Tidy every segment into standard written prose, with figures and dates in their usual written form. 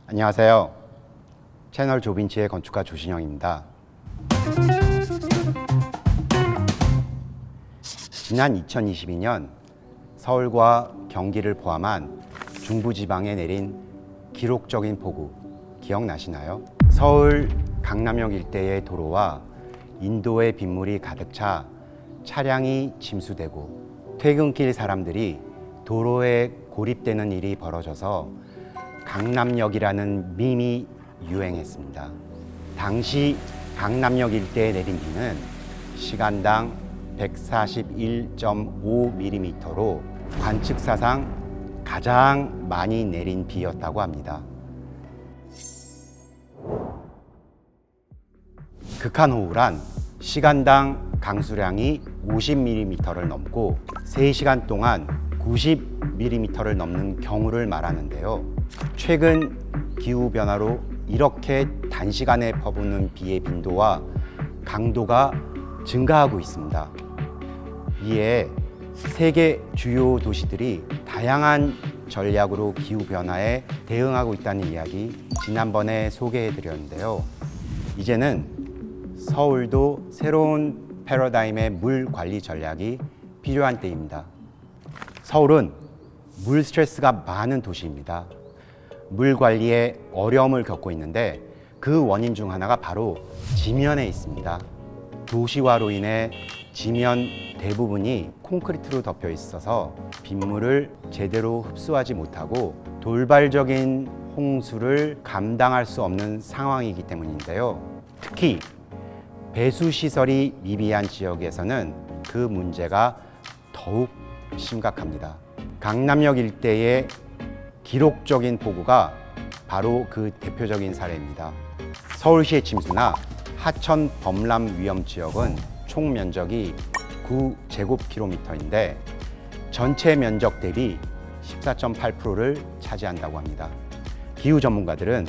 안녕하세요. 채널 조빈치의 건축가 조신영입니다. 지난 2022년 서울과 경기를 포함한 중부지방에 내린 기록적인 폭우 기억나시나요? 서울 강남역 일대의 도로와 인도의 빗물이 가득 차 차량이 침수되고 퇴근길 사람들이 도로에 고립되는 일이 벌어져서 강남역이라는 밈이 유행했습니다. 당시 강남역 일대에 내린 비는 시간당 141.5mm로 관측사상 가장 많이 내린 비였다고 합니다. 극한호우란 시간당 강수량이 50mm를 넘고 3시간 동안 90mm를 넘는 경우를 말하는데요. 최근 기후변화로 이렇게 단시간에 퍼부는 비의 빈도와 강도가 증가하고 있습니다. 이에 세계 주요 도시들이 다양한 전략으로 기후변화에 대응하고 있다는 이야기 지난번에 소개해드렸는데요. 이제는 서울도 새로운 패러다임의 물 관리 전략이 필요한 때입니다. 서울은 물 스트레스가 많은 도시입니다. 물 관리에 어려움을 겪고 있는데 그 원인 중 하나가 바로 지면에 있습니다. 도시화로 인해 지면 대부분이 콘크리트로 덮여 있어서 빗물을 제대로 흡수하지 못하고 돌발적인 홍수를 감당할 수 없는 상황이기 때문인데요. 특히 배수 시설이 미비한 지역에서는 그 문제가 더욱 심각합니다. 강남역 일대의 기록적인 폭우가 바로 그 대표적인 사례입니다. 서울시의 침수나 하천 범람 위험 지역은 총 면적이 9제곱킬로미터인데 전체 면적 대비 14.8%를 차지한다고 합니다. 기후 전문가들은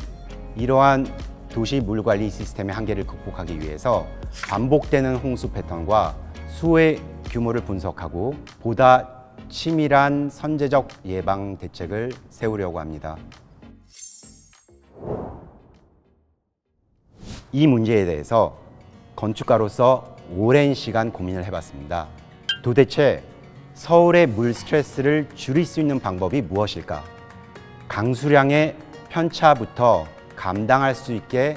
이러한 도시 물 관리 시스템의 한계를 극복하기 위해서 반복되는 홍수 패턴과 수의 규모를 분석하고 보다 치밀한 선제적 예방 대책을 세우려고 합니다. 이 문제에 대해서 건축가로서 오랜 시간 고민을 해봤습니다. 도대체 서울의 물 스트레스를 줄일 수 있는 방법이 무엇일까? 강수량의 편차부터 감당할 수 있게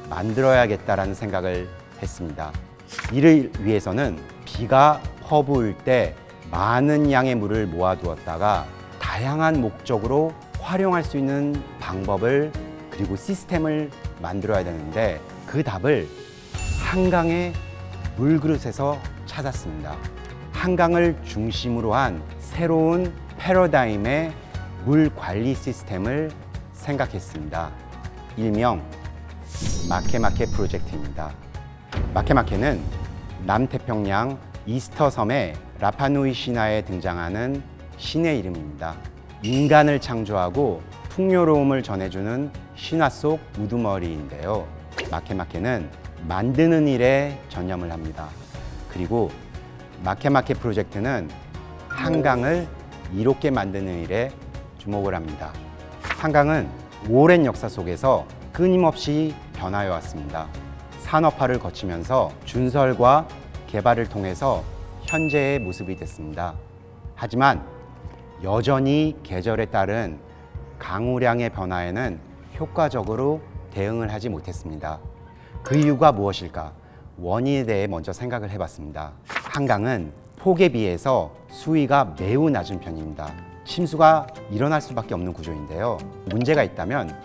만들어야겠다라는 생각을 했습니다. 이를 위해서는 비가 퍼부을 때 많은 양의 물을 모아두었다가 다양한 목적으로 활용할 수 있는 방법을 그리고 시스템을 만들어야 되는데 그 답을 한강의 물그릇에서 찾았습니다. 한강을 중심으로 한 새로운 패러다임의 물 관리 시스템을 생각했습니다. 일명 마케마케 프로젝트입니다. 마케마케는 남태평양 이스터 섬의 라파누이 신화에 등장하는 신의 이름입니다. 인간을 창조하고 풍요로움을 전해주는 신화 속 우두머리인데요. 마케마케는 만드는 일에 전념을 합니다. 그리고 마케마케 프로젝트는 한강을 이롭게 만드는 일에 주목을 합니다. 한강은 오랜 역사 속에서 끊임없이 변화해 왔습니다. 산업화를 거치면서 준설과 개발을 통해서 현재의 모습이 됐습니다. 하지만 여전히 계절에 따른 강우량의 변화에는 효과적으로 대응을 하지 못했습니다. 그 이유가 무엇일까? 원인에 대해 먼저 생각을 해봤습니다. 한강은 폭에 비해서 수위가 매우 낮은 편입니다. 침수가 일어날 수밖에 없는 구조인데요. 문제가 있다면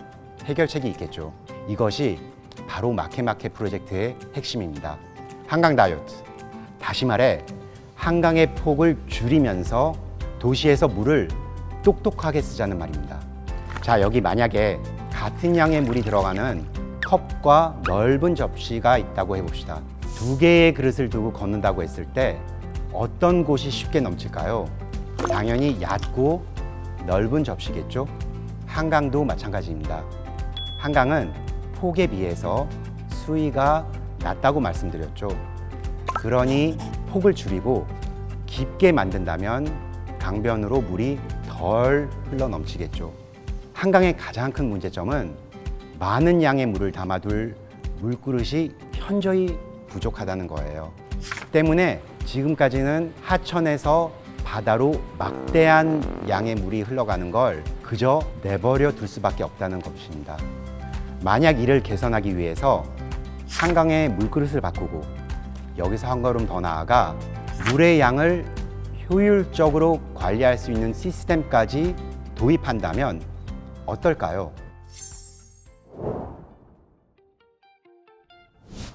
해결책이 있겠죠. 이것이 바로 마케마케 프로젝트의 핵심입니다. 한강 다이어트. 다시 말해 한강의 폭을 줄이면서 도시에서 물을 똑똑하게 쓰자는 말입니다. 자, 여기 만약에 같은 양의 물이 들어가는 컵과 넓은 접시가 있다고 해봅시다. 2개의 그릇을 두고 걷는다고 했을 때 어떤 곳이 쉽게 넘칠까요? 당연히 얕고 넓은 접시겠죠? 한강도 마찬가지입니다. 한강은 폭에 비해서 수위가 낮다고 말씀드렸죠. 그러니 폭을 줄이고 깊게 만든다면 강변으로 물이 덜 흘러 넘치겠죠. 한강의 가장 큰 문제점은 많은 양의 물을 담아둘 물그릇이 현저히 부족하다는 거예요. 때문에 지금까지는 하천에서 바다로 막대한 양의 물이 흘러가는 걸 그저 내버려 둘 수밖에 없다는 것입니다. 만약 이를 개선하기 위해서 한강의 물그릇을 바꾸고 여기서 한 걸음 더 나아가 물의 양을 효율적으로 관리할 수 있는 시스템까지 도입한다면 어떨까요?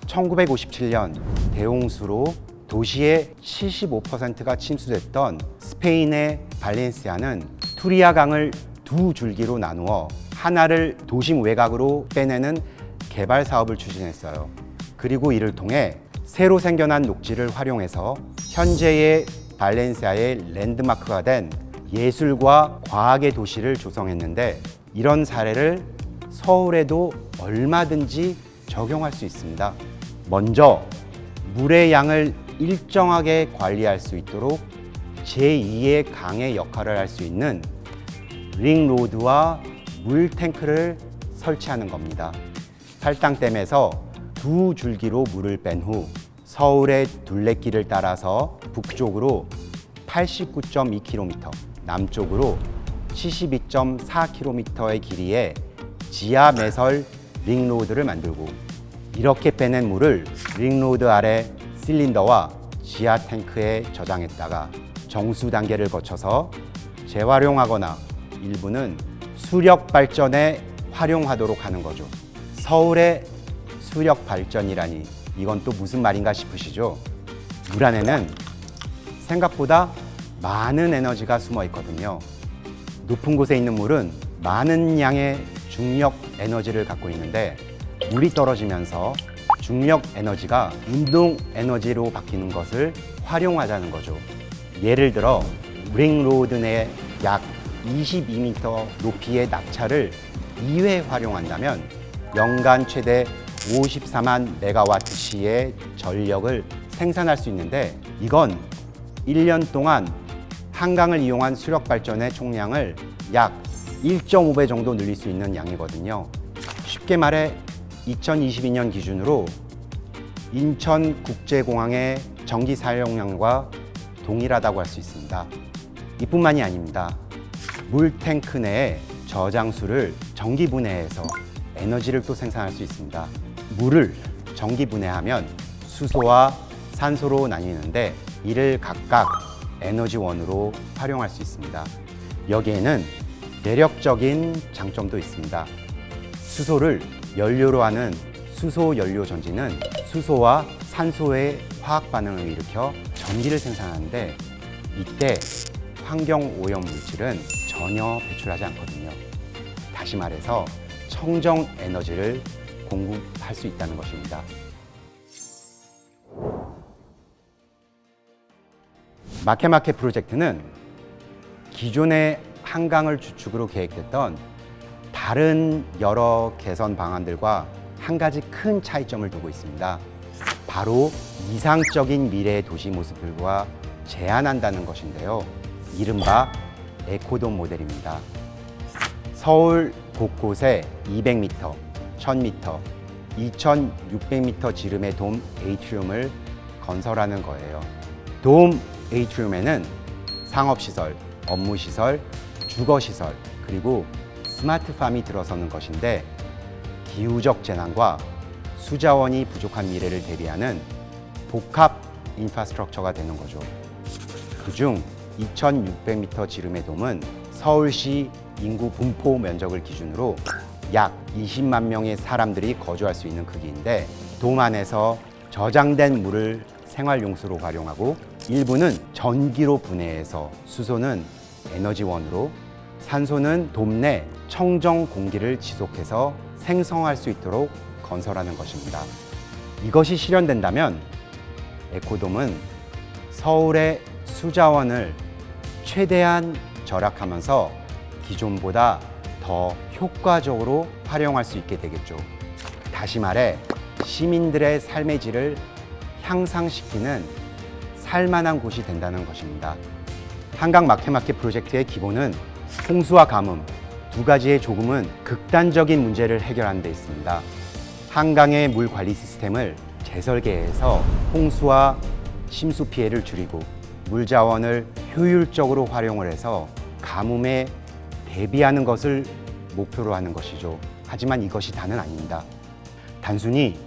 1957년 대홍수로 도시의 75%가 침수됐던 스페인의 발렌시아는 투리아 강을 두 줄기로 나누어 하나를 도심 외곽으로 빼내는 개발 사업을 추진했어요. 그리고 이를 통해 새로 생겨난 녹지를 활용해서 현재의 발렌시아의 랜드마크가 된 예술과 과학의 도시를 조성했는데, 이런 사례를 서울에도 얼마든지 적용할 수 있습니다. 먼저 물의 양을 일정하게 관리할 수 있도록 제2의 강의 역할을 할 수 있는 링로드와 물탱크를 설치하는 겁니다. 팔당댐에서 두 줄기로 물을 뺀 후 서울의 둘레길을 따라서 북쪽으로 89.2km, 남쪽으로 72.4km의 길이의 지하 매설 링로드를 만들고, 이렇게 빼낸 물을 링로드 아래 실린더와 지하 탱크에 저장했다가 정수 단계를 거쳐서 재활용하거나 일부는 수력 발전에 활용하도록 하는 거죠. 서울의 수력 발전이라니 이건 또 무슨 말인가 싶으시죠? 물 안에는 생각보다 많은 에너지가 숨어 있거든요. 높은 곳에 있는 물은 많은 양의 중력 에너지를 갖고 있는데, 물이 떨어지면서 중력 에너지가 운동 에너지로 바뀌는 것을 활용하자는 거죠. 예를 들어 링로드 내 약 22m 높이의 낙차를 2회 활용한다면 연간 최대 54만 메가와트시의 전력을 생산할 수 있는데, 이건 1년 동안 한강을 이용한 수력 발전의 총량을 약 1.5배 정도 늘릴 수 있는 양이거든요. 쉽게 말해 2022년 기준으로 인천국제공항의 전기 사용량과 동일하다고 할 수 있습니다. 이뿐만이 아닙니다. 물탱크 내에 저장수를 전기 분해해서 에너지를 또 생산할 수 있습니다. 물을 전기 분해하면 수소와 산소로 나뉘는데, 이를 각각 에너지원으로 활용할 수 있습니다. 여기에는 매력적인 장점도 있습니다. 수소를 연료로 하는 수소 연료 전지는 수소와 산소의 화학 반응을 일으켜 전기를 생산하는데, 이때 환경 오염 물질은 전혀 배출하지 않거든요. 다시 말해서 청정 에너지를 공급할 수 있다는 것입니다. 마케마케 프로젝트는 기존의 한강을 주축으로 계획됐던 다른 여러 개선 방안들과 한 가지 큰 차이점을 두고 있습니다. 바로 이상적인 미래의 도시 모습들과 제안한다는 것인데요. 이른바 에코돔 모델입니다. 서울 곳곳에 200m, 1000m, 2600m 지름의 돔 에이트리움을 건설하는 거예요. 돔 에이트리움에는 상업시설, 업무시설, 주거시설, 그리고 스마트팜이 들어서는 것인데, 기후적 재난과 수자원이 부족한 미래를 대비하는 복합 인프라스트럭처가 되는 거죠. 그중 2600m 지름의 돔은 서울시 인구 분포 면적을 기준으로 약 20만 명의 사람들이 거주할 수 있는 크기인데, 돔 안에서 저장된 물을 생활용수로 활용하고, 일부는 전기로 분해해서 수소는 에너지원으로, 산소는 돔 내 청정 공기를 지속해서 생성할 수 있도록 건설하는 것입니다. 이것이 실현된다면 에코돔은 서울의 수자원을 최대한 절약하면서 기존보다 더 효과적으로 활용할 수 있게 되겠죠. 다시 말해 시민들의 삶의 질을 향상시키는 살만한 곳이 된다는 것입니다. 한강 마케마케 프로젝트의 기본은 홍수와 가뭄 두 가지의 조금은 극단적인 문제를 해결하는 데 있습니다. 한강의 물 관리 시스템을 재설계해서 홍수와 침수 피해를 줄이고 물 자원을 효율적으로 활용을 해서 가뭄에 대비하는 것을 목표로 하는 것이죠. 하지만 이것이 다는 아닙니다. 단순히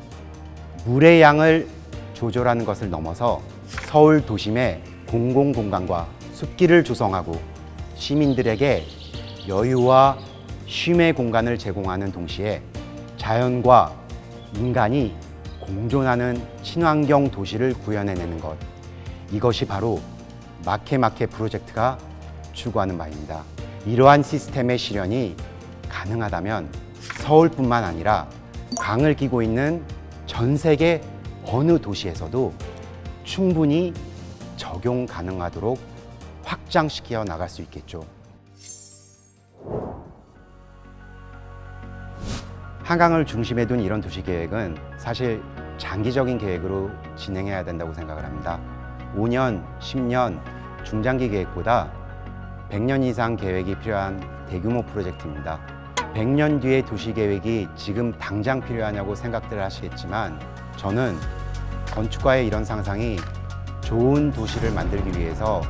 물의 양을 조절하는 것을 넘어서 서울 도심의 공공공간과 숲길을 조성하고 시민들에게 여유와 쉼의 공간을 제공하는 동시에 자연과 인간이 공존하는 친환경 도시를 구현해내는 것, 이것이 바로 마케마케 프로젝트가 추구하는 바입니다. 이러한 시스템의 실현이 가능하다면 서울뿐만 아니라 강을 끼고 있는 전 세계 어느 도시에서도 충분히 적용 가능하도록 확장시켜 나갈 수 있겠죠. 한강을 중심에 둔 이런 도시계획은 사실 장기적인 계획으로 진행해야 된다고 생각을 합니다. 5년, 10년 중장기 계획보다 100년 이상 계획이 필요한 대규모 프로젝트입니다. 100년 뒤의 도시계획이 지금 당장 필요하냐고 생각들 하시겠지만 저는 건축가의 이런 상상이 좋은 도시를 만들기 위해서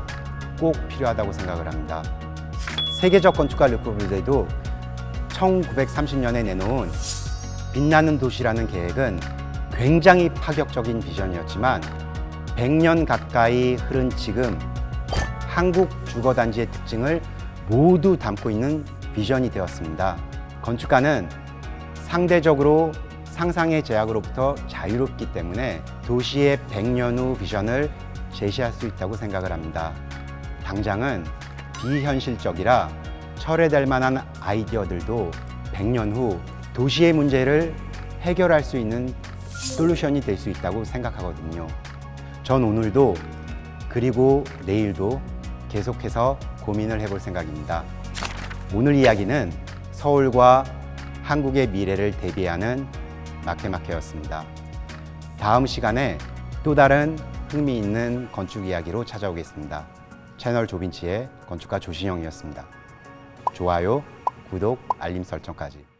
꼭 필요하다고 생각을 합니다. 세계적 건축가 르 코르비제도 1930년에 내놓은 빛나는 도시라는 계획은 굉장히 파격적인 비전이었지만 100년 가까이 흐른 지금 한국 주거단지의 특징을 모두 담고 있는 비전이 되었습니다. 건축가는 상대적으로 상상의 제약으로부터 자유롭기 때문에 도시의 100년 후 비전을 제시할 수 있다고 생각을 합니다. 당장은 비현실적이라 철회될 만한 아이디어들도 100년 후 도시의 문제를 해결할 수 있는 솔루션이 될 수 있다고 생각하거든요. 전 오늘도 그리고 내일도 계속해서 고민을 해볼 생각입니다. 오늘 이야기는 서울과 한국의 미래를 대비하는 마케마케였습니다. 다음 시간에 또 다른 흥미있는 건축 이야기로 찾아오겠습니다. 채널 조빈치의 건축가 조신영이었습니다. 좋아요, 구독, 알림 설정까지.